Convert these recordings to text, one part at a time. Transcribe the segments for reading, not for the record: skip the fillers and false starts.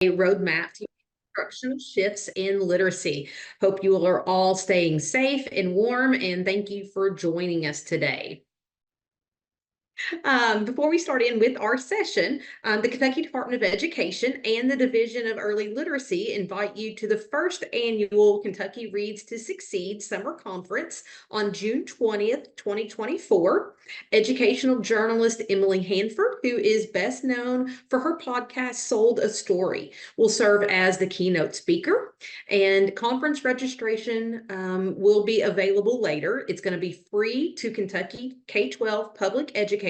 a roadmap to instructional shifts in literacy. Hope you are all staying safe and warm, and thank you for joining us today. Before we start in with our session, the Kentucky Department of Education and the Division of Early Literacy invite you to the first annual Kentucky Reads to Succeed Summer Conference on June 20th, 2024. Educational journalist Emily Hanford, who is best known for her podcast Sold a Story, will serve as the keynote speaker, and conference registration will be available later. It's going to be free to Kentucky K-12 public educators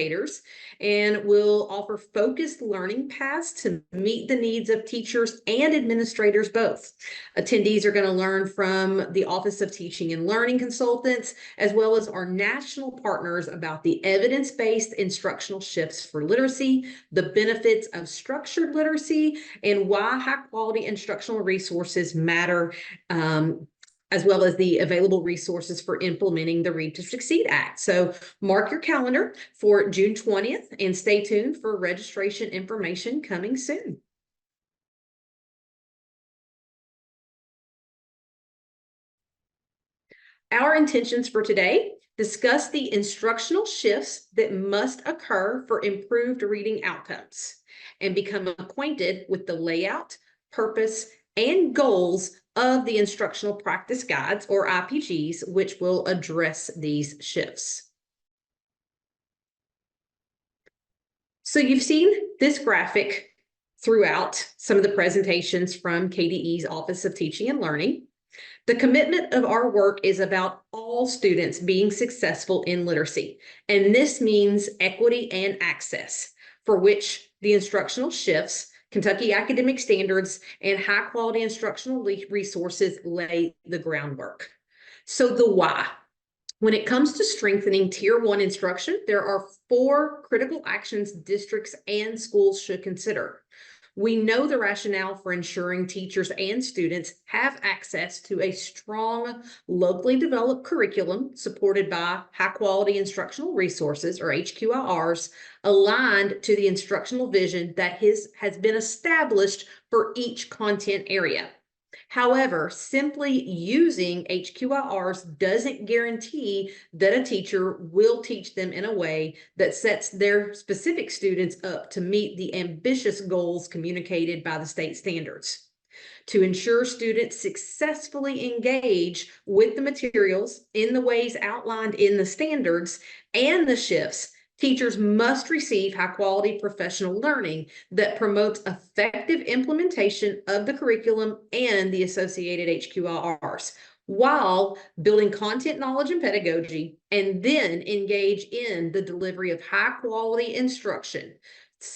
and will offer focused learning paths to meet the needs of teachers and administrators both. Attendees are going to learn from the Office of Teaching and Learning Consultants, as well as our national partners about the evidence-based instructional shifts for literacy, the benefits of structured literacy, and why high-quality instructional resources matter, as well as the available resources for implementing the Read to Succeed Act. So mark your calendar for June 20th and stay tuned for registration information coming soon. Our intentions for today: discuss the instructional shifts that must occur for improved reading outcomes, and become acquainted with the layout, purpose, and goals of the instructional practice guides, or IPGs, which will address these shifts. So you've seen this graphic throughout some of the presentations from KDE's Office of Teaching and Learning. The commitment of our work is about all students being successful in literacy, and this means equity and access, for which the instructional shifts, Kentucky academic standards, and high-quality instructional resources lay the groundwork. So the why. When it comes to strengthening Tier 1 instruction, there are 4 critical actions districts and schools should consider. We know the rationale for ensuring teachers and students have access to a strong, locally developed curriculum supported by high-quality instructional resources, or HQIRs, aligned to the instructional vision that has been established for each content area. However, simply using HQIRs doesn't guarantee that a teacher will teach them in a way that sets their specific students up to meet the ambitious goals communicated by the state standards. To ensure students successfully engage with the materials in the ways outlined in the standards and the shifts, teachers must receive high-quality professional learning that promotes effective implementation of the curriculum and the associated HQIRs, while building content knowledge and pedagogy, and then engage in the delivery of high-quality instruction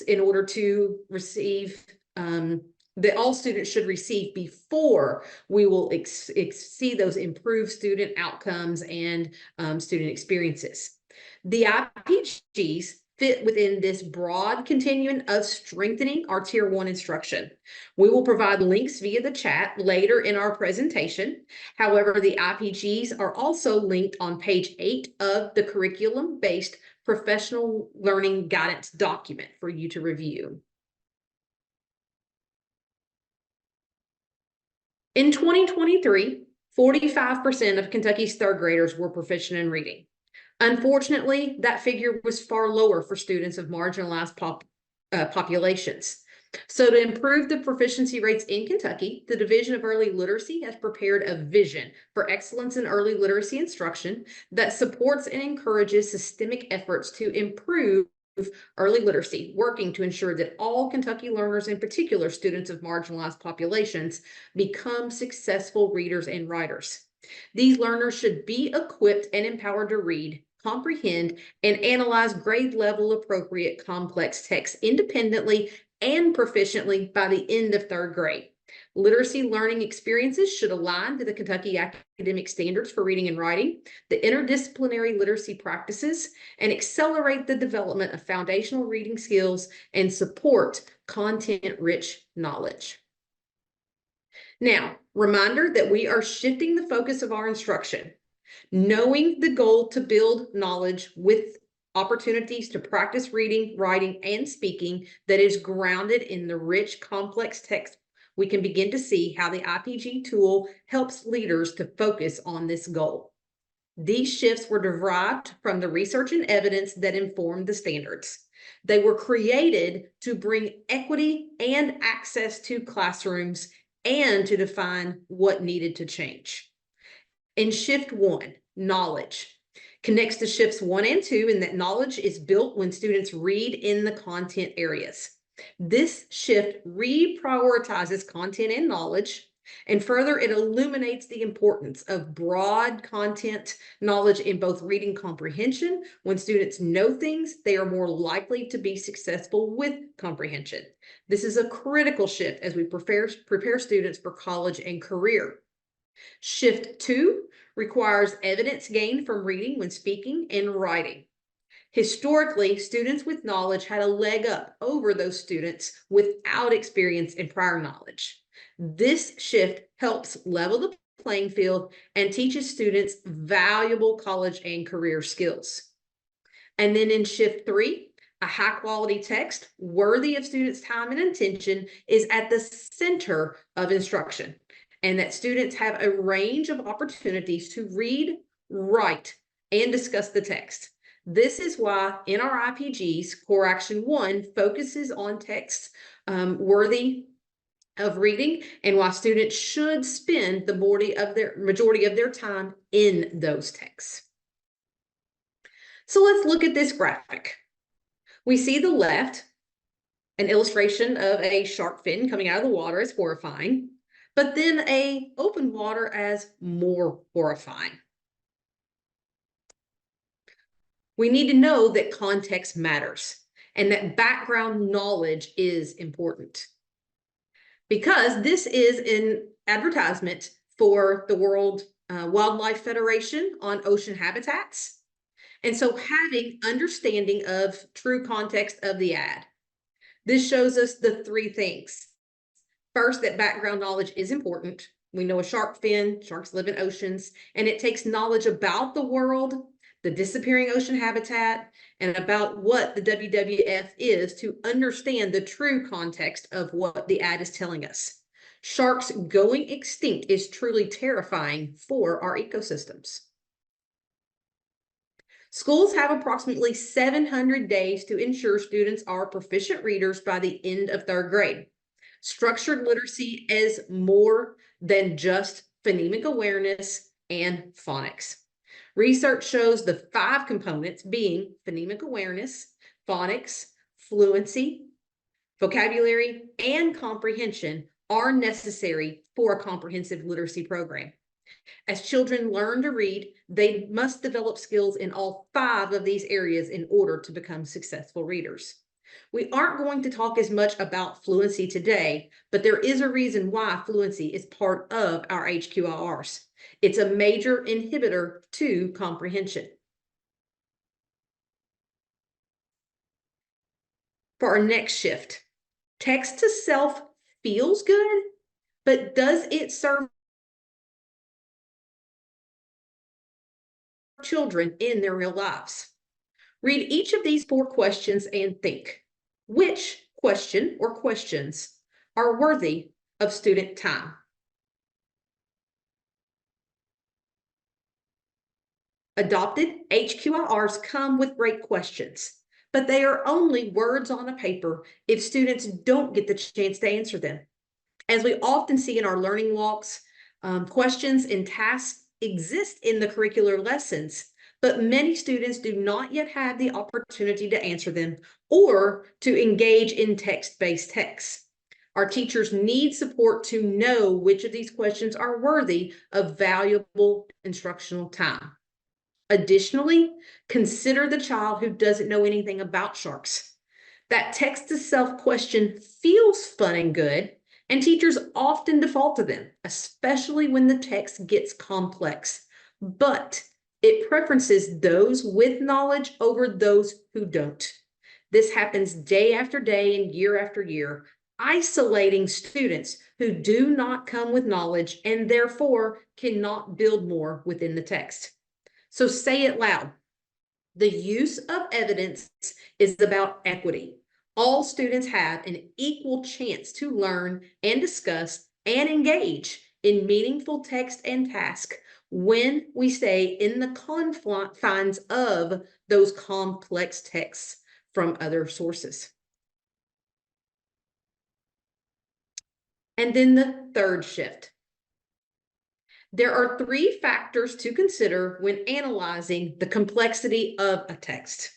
in order to receive that all students should receive before we will see those improved student outcomes and student experiences. The IPGs fit within this broad continuum of strengthening our Tier 1 instruction. We will provide links via the chat later in our presentation. However, the IPGs are also linked on page 8 of the curriculum-based professional learning guidance document for you to review. In 2023, 45% of Kentucky's third graders were proficient in reading. Unfortunately, that figure was far lower for students of marginalized populations. So to improve the proficiency rates in Kentucky, the Division of Early Literacy has prepared a vision for excellence in early literacy instruction that supports and encourages systemic efforts to improve early literacy, working to ensure that all Kentucky learners, in particular students of marginalized populations, become successful readers and writers. These learners should be equipped and empowered to read, comprehend, and analyze grade-level appropriate complex texts independently and proficiently by the end of third grade. Literacy learning experiences should align to the Kentucky academic standards for reading and writing, the interdisciplinary literacy practices, and accelerate the development of foundational reading skills and support content-rich knowledge. Now, reminder that we are shifting the focus of our instruction, knowing the goal to build knowledge with opportunities to practice reading, writing, and speaking that is grounded in the rich, complex text we can begin to see how the IPG tool helps leaders to focus on this goal. These shifts were derived from the research and evidence that informed the standards. They were created to bring equity and access to classrooms and to define what needed to change. In shift 1, knowledge connects to shifts 1 and 2 in that knowledge is built when students read in the content areas. This shift reprioritizes content and knowledge, and further, it illuminates the importance of broad content knowledge in both reading comprehension. When students know things, they are more likely to be successful with comprehension. This is a critical shift as we prepare students for college and career. Shift 2 requires evidence gained from reading when speaking and writing. Historically, students with knowledge had a leg up over those students without experience and prior knowledge. This shift helps level the playing field and teaches students valuable college and career skills. And then in shift 3, a high-quality text worthy of students' time and attention is at the center of instruction, and that students have a range of opportunities to read, write, and discuss the text. This is why in our IPGs, Core Action 1 focuses on texts worthy of reading, and why students should spend the majority of their time in those texts. So let's look at this graphic. We see the left, an illustration of a shark fin coming out of the water as horrifying, but then an open water as more horrifying. We need to know that context matters and that background knowledge is important, because this is an advertisement for the World Wildlife Federation on ocean habitats. And so having understanding of true context of the ad, this shows us the 3 things. First, that background knowledge is important. We know a shark fin, sharks live in oceans, and it takes knowledge about the world, the disappearing ocean habitat, and about what the WWF is to understand the true context of what the ad is telling us. Sharks going extinct is truly terrifying for our ecosystems. Schools have approximately 700 days to ensure students are proficient readers by the end of 3rd grade. Structured literacy is more than just phonemic awareness and phonics. Research shows the 5 components being phonemic awareness, phonics, fluency, vocabulary, and comprehension are necessary for a comprehensive literacy program. As children learn to read, they must develop skills in all 5 of these areas in order to become successful readers. We aren't going to talk as much about fluency today, but there is a reason why fluency is part of our HQLRs. It's a major inhibitor to comprehension. For our next shift, text to self feels good, but does it serve children in their real lives? Read each of these 4 questions and think, which question or questions are worthy of student time? Adopted HQLRs come with great questions, but they are only words on a paper if students don't get the chance to answer them. As we often see in our learning walks, questions and tasks exist in the curricular lessons, but many students do not yet have the opportunity to answer them or to engage in text-based texts. Our teachers need support to know which of these questions are worthy of valuable instructional time. Additionally, consider the child who doesn't know anything about sharks. That text-to-self question feels fun and good, and teachers often default to them, especially when the text gets complex. But it preferences those with knowledge over those who don't. This happens day after day and year after year, isolating students who do not come with knowledge and therefore cannot build more within the text. So say it loud. The use of evidence is about equity. All students have an equal chance to learn and discuss and engage in meaningful text and task when we stay in the confines of those complex texts from other sources. And then the third shift. There are three factors to consider when analyzing the complexity of a text.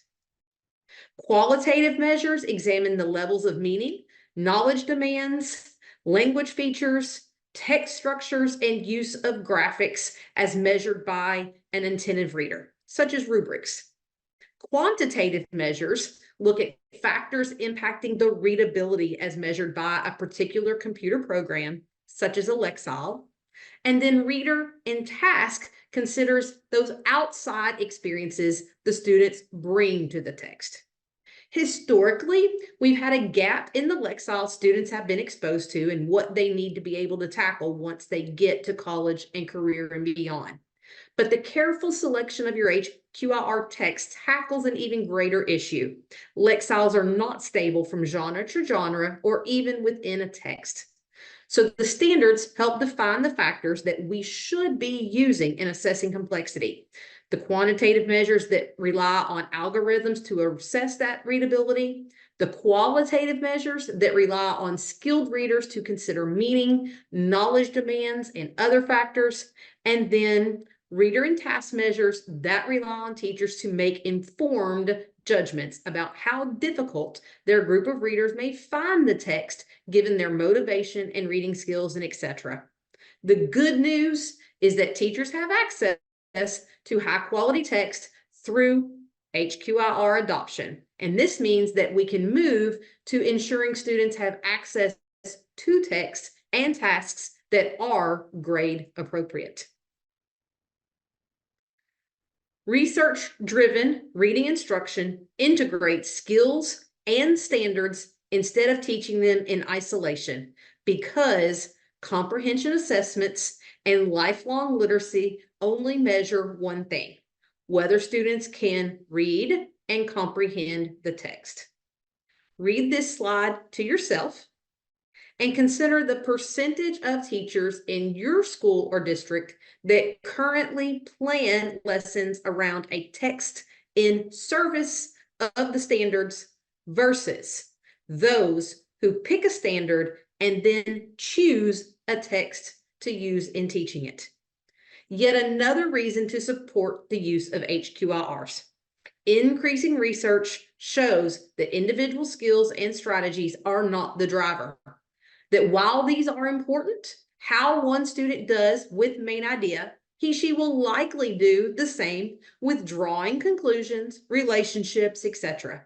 Qualitative measures examine the levels of meaning, knowledge demands, language features, text structures, and use of graphics as measured by an attentive reader, such as rubrics. Quantitative measures look at factors impacting the readability as measured by a particular computer program, such as a Lexile. And then reader and task considers those outside experiences the students bring to the text. Historically, we've had a gap in the Lexile students have been exposed to and what they need to be able to tackle once they get to college and career and beyond. But the careful selection of your HQIR text tackles an even greater issue. Lexiles are not stable from genre to genre or even within a text. So the standards help define the factors that we should be using in assessing complexity. The quantitative measures that rely on algorithms to assess that readability, the qualitative measures that rely on skilled readers to consider meaning, knowledge demands, and other factors, and then reader and task measures that rely on teachers to make informed judgments about how difficult their group of readers may find the text given their motivation and reading skills and etc. The good news is that teachers have access to high quality text through HQIR adoption. And this means that we can move to ensuring students have access to text and tasks that are grade appropriate. Research-driven reading instruction integrates skills and standards instead of teaching them in isolation, because comprehension assessments and lifelong literacy only measure one thing: whether students can read and comprehend the text. Read this slide to yourself and consider the percentage of teachers in your school or district that currently plan lessons around a text in service of the standards versus those who pick a standard and then choose a text to use in teaching it. Yet another reason to support the use of HQIRs. Increasing research shows that individual skills and strategies are not the driver. That while these are important, how one student does with main idea, she will likely do the same with drawing conclusions, relationships, etc.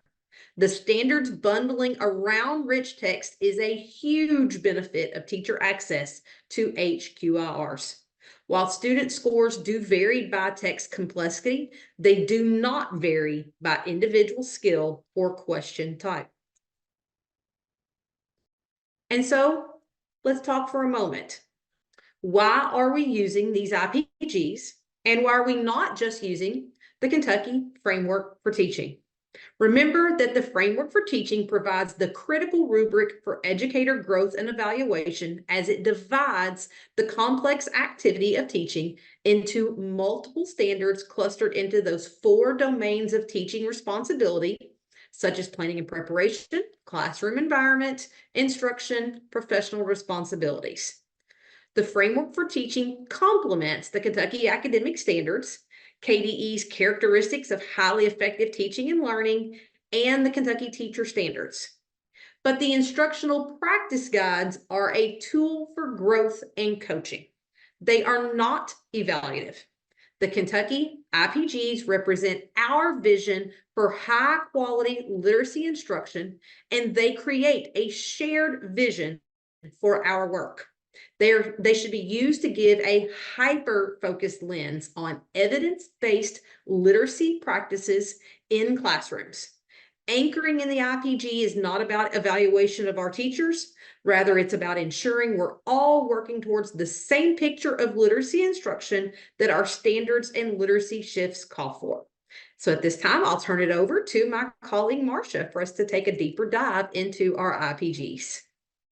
The standards bundling around rich text is a huge benefit of teacher access to HQIRs. While student scores do vary by text complexity, they do not vary by individual skill or question type. And so let's talk for a moment. Why are we using these IPGs, and why are we not just using the Kentucky Framework for Teaching? Remember that the Framework for Teaching provides the critical rubric for educator growth and evaluation, as it divides the complex activity of teaching into multiple standards clustered into those 4 domains of teaching responsibility, such as planning and preparation, classroom environment, instruction, professional responsibilities. The Framework for Teaching complements the Kentucky Academic Standards, KDE's characteristics of highly effective teaching and learning, and the Kentucky Teacher Standards. But the instructional practice guides are a tool for growth and coaching. They are not evaluative. The Kentucky IPGs represent our vision for high quality literacy instruction, and they create a shared vision for our work. They should be used to give a hyper-focused lens on evidence-based literacy practices in classrooms. Anchoring in the IPG is not about evaluation of our teachers. Rather, it's about ensuring we're all working towards the same picture of literacy instruction that our standards and literacy shifts call for. So at this time, I'll turn it over to my colleague Marcia for us to take a deeper dive into our IPGs.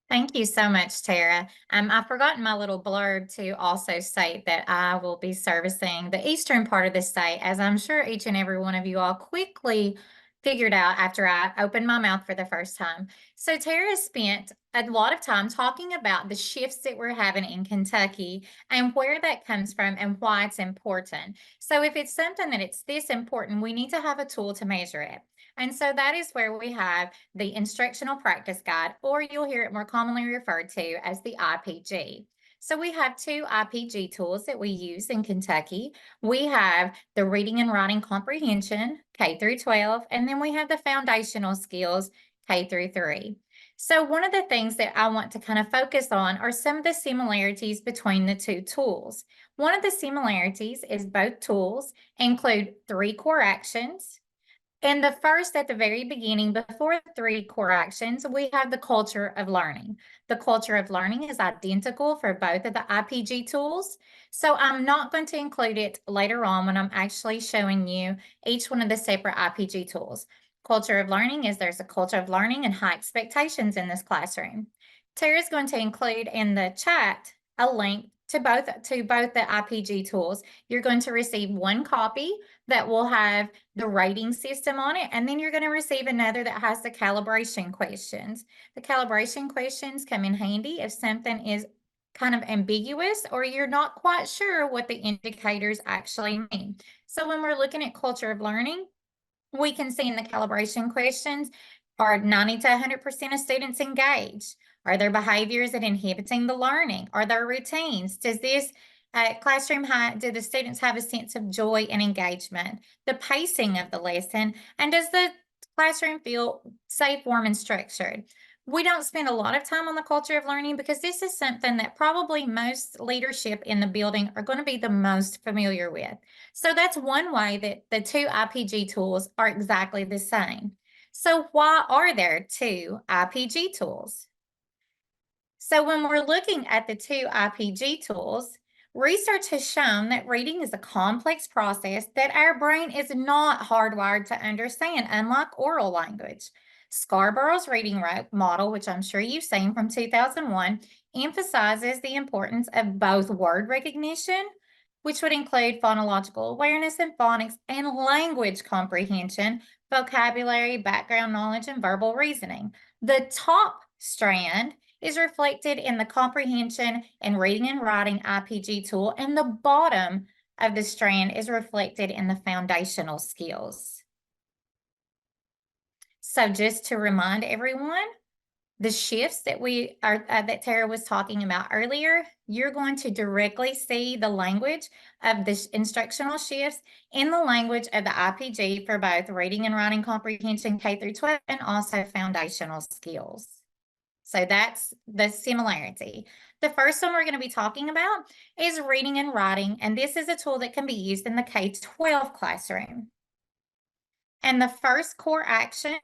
Thank you so much, Tara. I've forgotten my little blurb to also state that I will be servicing the eastern part of the state, as I'm sure each and every one of you all quickly figured out after I opened my mouth for the first time. So Tara spent a lot of time talking about the shifts that we're having in Kentucky and where that comes from and why it's important. So if it's something that it's this important, we need to have a tool to measure it. And so that is where we have the Instructional Practice Guide, or you'll hear it more commonly referred to as the IPG. So we have two IPG tools that we use in Kentucky. We have the Reading and Writing Comprehension, K through 12, and then we have the Foundational Skills, K through 3. So one of the things that I want to kind of focus on are some of the similarities between the two tools. One of the similarities is both tools include 3 core actions. And the first, at the very beginning, before the 3 core actions, we have the culture of learning. The culture of learning is identical for both of the IPG tools. So I'm not going to include it later on when I'm actually showing you each one of the separate IPG tools. Culture of learning is there's a culture of learning and high expectations in this classroom. Tara's going to include in the chat a link to both the IPG tools. You're going to receive one copy that will have the rating system on it, and then you're going to receive another that has the calibration questions. The calibration questions come in handy if something is kind of ambiguous or you're not quite sure what the indicators actually mean. So when we're looking at culture of learning, we can see in the calibration questions, are 90 to 100% of students engaged? Are there behaviors that inhibiting the learning? Are there routines? Does this classroom do the students have a sense of joy and engagement? The pacing of the lesson, and does the classroom feel safe, warm, and structured? We don't spend a lot of time on the culture of learning because this is something that probably most leadership in the building are going to be the most familiar with. So that's one way that the two IPG tools are exactly the same. So why are there two IPG tools? So when we're looking at the two IPG tools, research has shown that reading is a complex process that our brain is not hardwired to understand, unlike oral language. Scarborough's reading model, which I'm sure you've seen from 2001, emphasizes the importance of both word recognition, which would include phonological awareness and phonics, and language comprehension, vocabulary, background knowledge, and verbal reasoning. The top strand is reflected in the comprehension and reading and writing IPG tool, and the bottom of the strand is reflected in the foundational skills. So just to remind everyone, the shifts that that Tara was talking about earlier, you're going to directly see the language of the instructional shifts in the language of the IPG for both reading and writing comprehension K through 12 and also foundational skills. So that's the similarity. The first one we're going to be talking about is reading and writing, and this is a tool that can be used in the K-12 classroom. And the first core action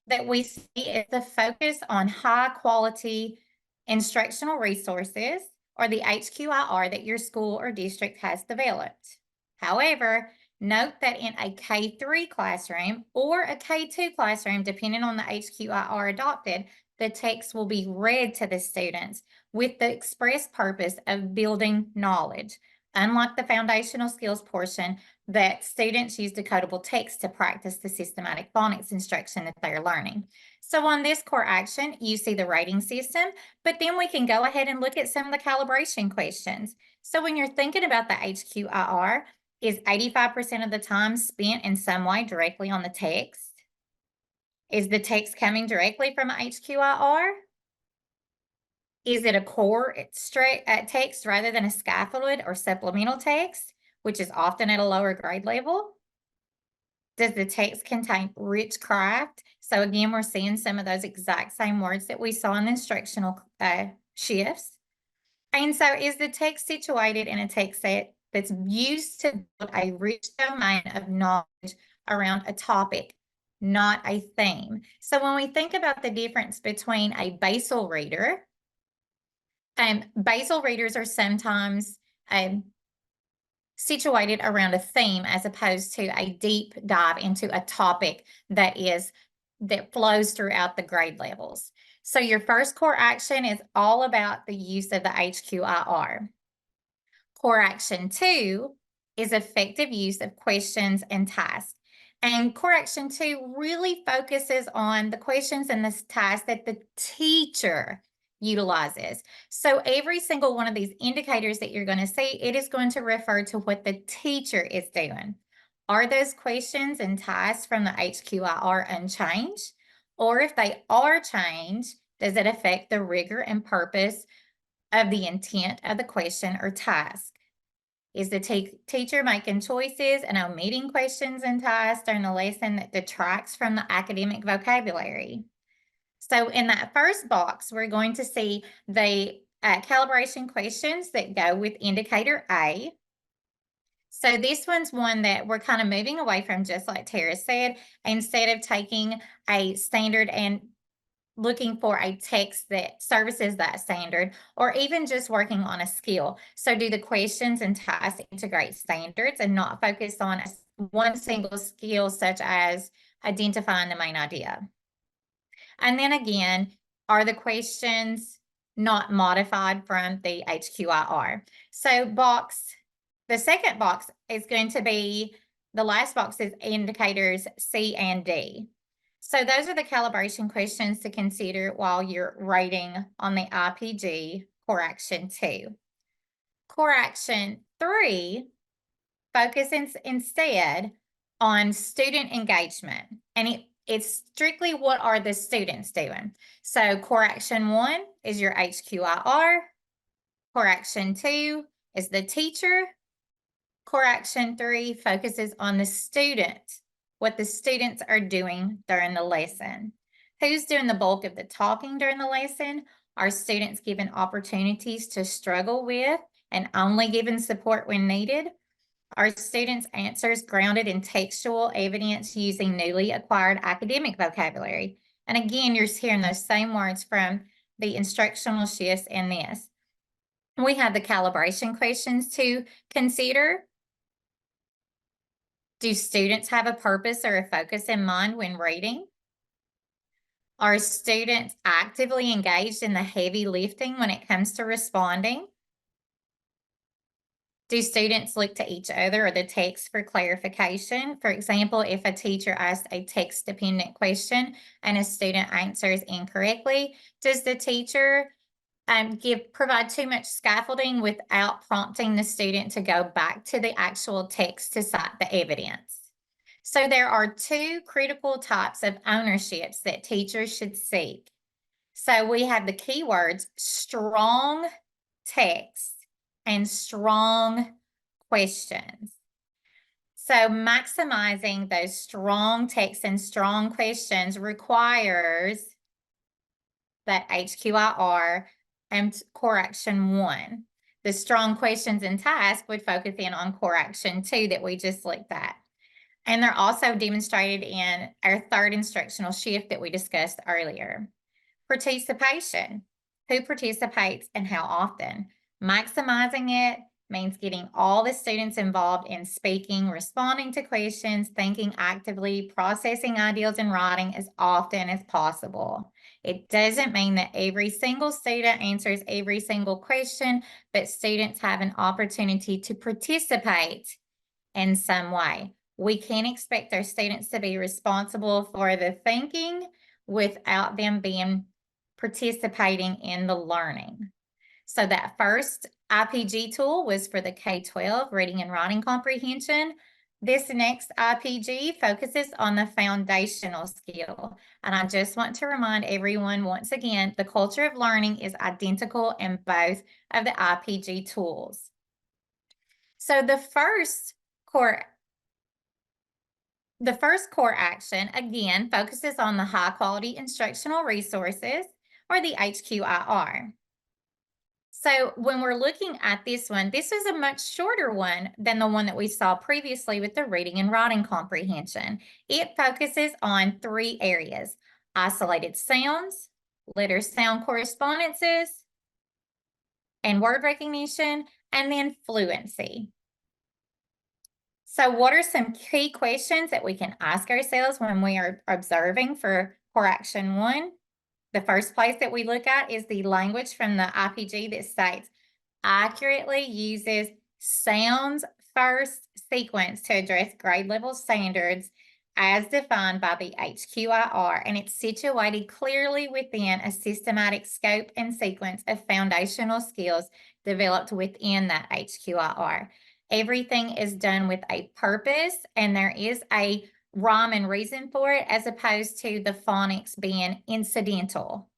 that we see is the focus on high quality instructional resources, or the HQIR that your school or district has developed. However, note that in a K3 classroom or a K2 classroom, depending on the HQIR adopted, the text will be read to the students with the express purpose of building knowledge. Unlike the foundational skills portion, that students use decodable text to practice the systematic phonics instruction that they're learning. So on this core action, you see the rating system, but then we can go ahead and look at some of the calibration questions. So when you're thinking about the HQIR, is 85% of the time spent in some way directly on the text? Is the text coming directly from HQIR? Is it a core text rather than a scaffolded or supplemental text, which is often at a lower grade level? Does the text contain rich craft? So again, we're seeing some of those exact same words that we saw in the instructional shifts. And so is the text situated in a text set that's used to build a rich domain of knowledge around a topic, not a theme? So when we think about the difference between a basal reader, basal readers are sometimes situated around a theme as opposed to a deep dive into a topic that flows throughout the grade levels. So your first core action is all about the use of the HQIR. Core action 2 is effective use of questions and tasks. And core action 2 really focuses on the questions and the tasks that the teacher utilizes. So every single one of these indicators that you're going to see, it is going to refer to what the teacher is doing. Are those questions and tasks from the HQIR unchanged? Or if they are changed, does it affect the rigor and purpose of the intent of the question or task? Is the teacher making choices and omitting questions and tasks during the lesson that detracts from the academic vocabulary? So in that first box, we're going to see the calibration questions that go with indicator A. So this one's one that we're kind of moving away from, just like Tara said, instead of taking a standard and looking for a text that services that standard, or even just working on a skill. So do the questions and tasks integrate standards and not focus on one single skill, such as identifying the main idea? And then again, are the questions not modified from the HQIR? So the second box is going to be, the last box is indicators C and D. So those are the calibration questions to consider while you're rating on the IPG Core Action 2. Core Action 3 focuses instead on student engagement, and it's strictly what are the students doing. So Core Action 1 is your HQIR, Core Action 2 is the teacher, Core Action 3 focuses on the student, what the students are doing during the lesson. Who's doing the bulk of the talking during the lesson? Are students given opportunities to struggle with and only given support when needed? Are students' answers grounded in textual evidence using newly acquired academic vocabulary? And again, you're hearing those same words from the instructional shifts in this. We have the calibration questions to consider. Do students have a purpose or a focus in mind when reading? Are students actively engaged in the heavy lifting when it comes to responding? Do students look to each other or the text for clarification? For example, if a teacher asks a text-dependent question and a student answers incorrectly, does the teacher provide too much scaffolding without prompting the student to go back to the actual text to cite the evidence? So there are two critical types of ownerships that teachers should seek. So we have the keywords strong text and strong questions. So maximizing those strong text and strong questions requires that HQIR and Core Action 1. The strong questions and tasks would focus in on Core Action 2 that we just looked at. And they're also demonstrated in our third instructional shift that we discussed earlier. Participation. Who participates and how often? Maximizing it means getting all the students involved in speaking, responding to questions, thinking actively, processing ideas, and writing as often as possible. It doesn't mean that every single student answers every single question, but students have an opportunity to participate in some way. We can't expect our students to be responsible for the thinking without them participating in the learning. So that first IPG tool was for the K-12 reading and writing comprehension. This next IPG focuses on the foundational skill. And I just want to remind everyone once again, the culture of learning is identical in both of the IPG tools. So the first core action, again, focuses on the high quality instructional resources, or the HQIR. So when we're looking at this one, this is a much shorter one than the one that we saw previously with the reading and writing comprehension. It focuses on 3 areas: isolated sounds, letter sound correspondences, and word recognition, and then fluency. So what are some key questions that we can ask ourselves when we are observing for correction 1? The first place that we look at is the language from the IPG that states, accurately uses sounds first sequence to address grade level standards as defined by the HQIR, and it's situated clearly within a systematic scope and sequence of foundational skills developed within that HQIR. Everything is done with a purpose, and there is a rhyme and reason for it, as opposed to the phonics being incidental.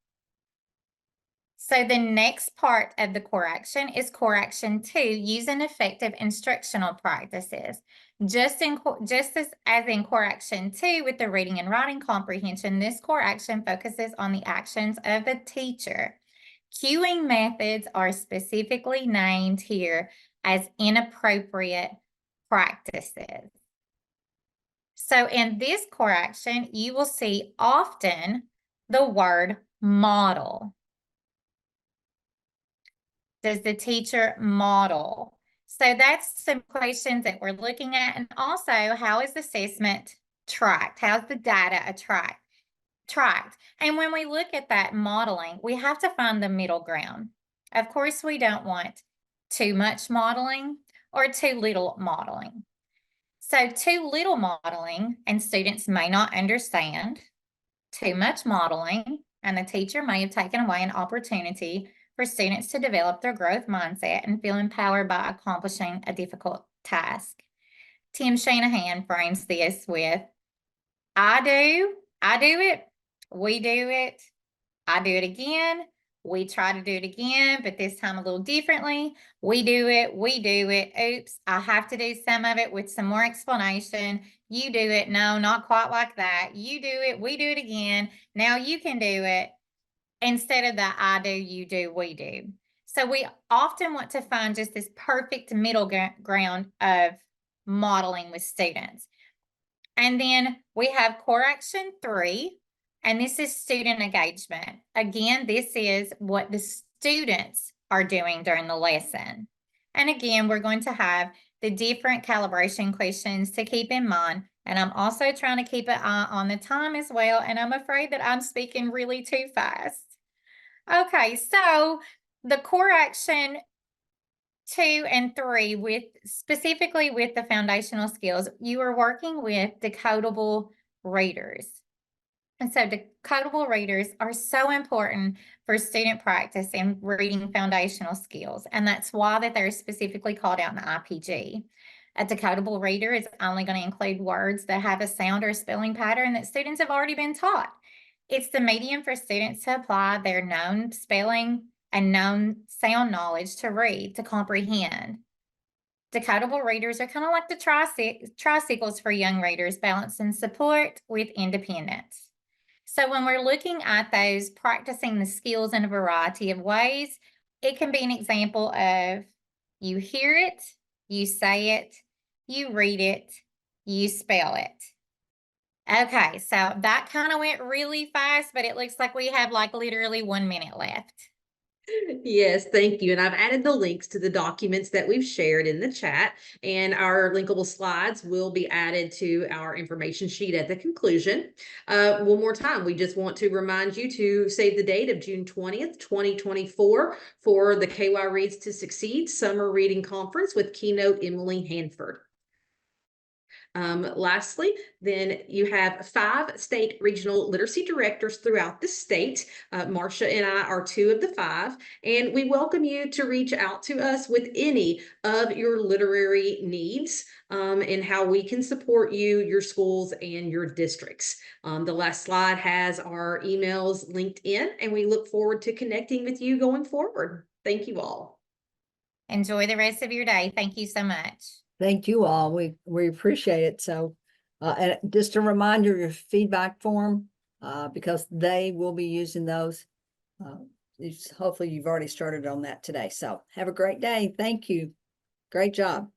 So the next part of the correction is correction 2, using effective instructional practices. Just as in correction 2 with the reading and writing comprehension, this correction focuses on the actions of the teacher. Cueing methods are specifically named here as inappropriate practices. So in this correction, you will see often the word model. Does the teacher model? So that's some questions that we're looking at. And also, how is assessment tracked? How's the data tracked? And when we look at that modeling, we have to find the middle ground. Of course, we don't want too much modeling or too little modeling. So too little modeling, and students may not understand. Too much modeling, and the teacher may have taken away an opportunity for students to develop their growth mindset and feel empowered by accomplishing a difficult task. Tim Shanahan frames this with, I do it, we do it, I do it again, we try to do it again, but this time a little differently. We do it, oops, I have to do some of it with some more explanation. You do it, no, not quite like that. You do it, we do it again, now you can do it. Instead of the I do, you do, we do. So we often want to find just this perfect middle ground of modeling with students. And then we have correction 3, and this is student engagement. Again, this is what the students are doing during the lesson. And again, we're going to have the different calibration questions to keep in mind. And I'm also trying to keep an eye on the time as well. And I'm afraid that I'm speaking really too fast. Okay, so the correction 2 and 3 specifically with the foundational skills, you are working with decodable readers. And so decodable readers are so important for student practice in reading foundational skills. And that's why that they're specifically called out in the IPG. A decodable reader is only going to include words that have a sound or spelling pattern that students have already been taught. It's the medium for students to apply their known spelling and known sound knowledge to read, to comprehend. Decodable readers are kind of like the tricycles for young readers, balancing support with independence. So when we're looking at those, practicing the skills in a variety of ways, it can be an example of you hear it, you say it, you read it, you spell it. Okay, so that kind of went really fast, but it looks like we have like literally 1 minute left. Yes, thank you. And I've added the links to the documents that we've shared in the chat, and our linkable slides will be added to our information sheet at the conclusion. One more time, we just want to remind you to save the date of June 20th, 2024 for the KY Reads to Succeed Summer Reading Conference with keynote Emily Hanford. Lastly, then you have 5 state regional literacy directors throughout the state. Marcia and I are 2 of the 5, and we welcome you to reach out to us with any of your literary needs and how we can support you, your schools, and your districts. The last slide has our emails linked in, and we look forward to connecting with you going forward. Thank you all. Enjoy the rest of your day. Thank you so much. Thank you all. We appreciate it. So, and just a reminder, your feedback form, because they will be using those. Hopefully you've already started on that today. So have a great day. Thank you. Great job.